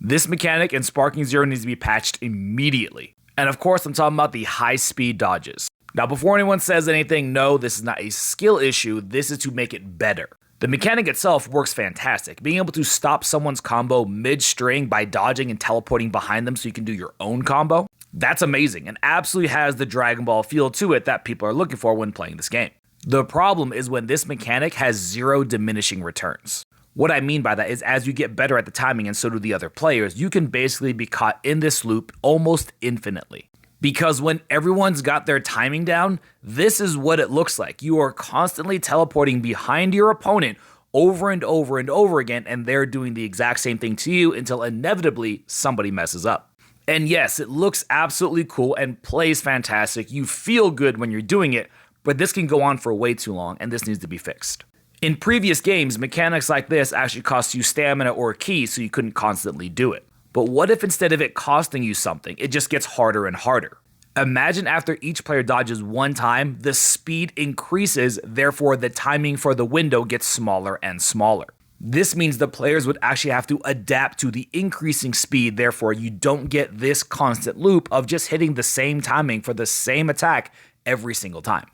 This mechanic in Sparking Zero needs to be patched immediately. And of course, I'm talking about the high-speed dodges. Now, before anyone says anything, no, this is not a skill issue, this is to make it better. The mechanic itself works fantastic. Being able to stop someone's combo mid-string by dodging and teleporting behind them so you can do your own combo, that's amazing and absolutely has the Dragon Ball feel to it that people are looking for when playing this game. The problem is when this mechanic has zero diminishing returns. What I mean by that is as you get better at the timing and so do the other players, you can basically be caught in this loop almost infinitely. Because when everyone's got their timing down, this is what it looks like. You are constantly teleporting behind your opponent over and over and over again, and they're doing the exact same thing to you until inevitably somebody messes up. And yes, it looks absolutely cool and plays fantastic. You feel good when you're doing it, but this can go on for way too long, and this needs to be fixed. In previous games, mechanics like this actually cost you stamina or ki, so you couldn't constantly do it. But what if instead of it costing you something, it just gets harder and harder? Imagine after each player dodges one time, the speed increases, therefore the timing for the window gets smaller and smaller. This means the players would actually have to adapt to the increasing speed, therefore you don't get this constant loop of just hitting the same timing for the same attack every single time.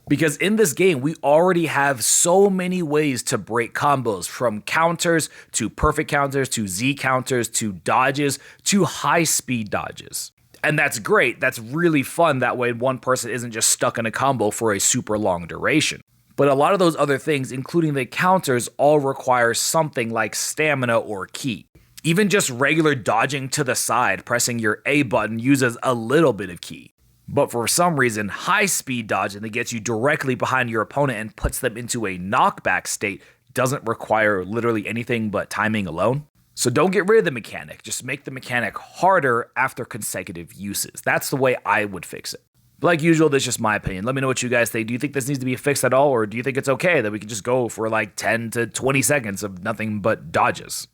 Because in this game, we already have so many ways to break combos, from counters to perfect counters to Z counters to dodges to high speed dodges. And that's great, that's really fun, that way one person isn't just stuck in a combo for a super long duration. But a lot of those other things, including the counters, all require something like stamina or ki. Even just regular dodging to the side, pressing your A button uses a little bit of ki. But for some reason, high-speed dodging that gets you directly behind your opponent and puts them into a knockback state doesn't require literally anything but timing alone. So don't get rid of the mechanic, just make the mechanic harder after consecutive uses. That's the way I would fix it. But like usual, that's just my opinion. Let me know what you guys think. Do you think this needs to be fixed at all, or do you think it's okay that we can just go for like 10 to 20 seconds of nothing but dodges?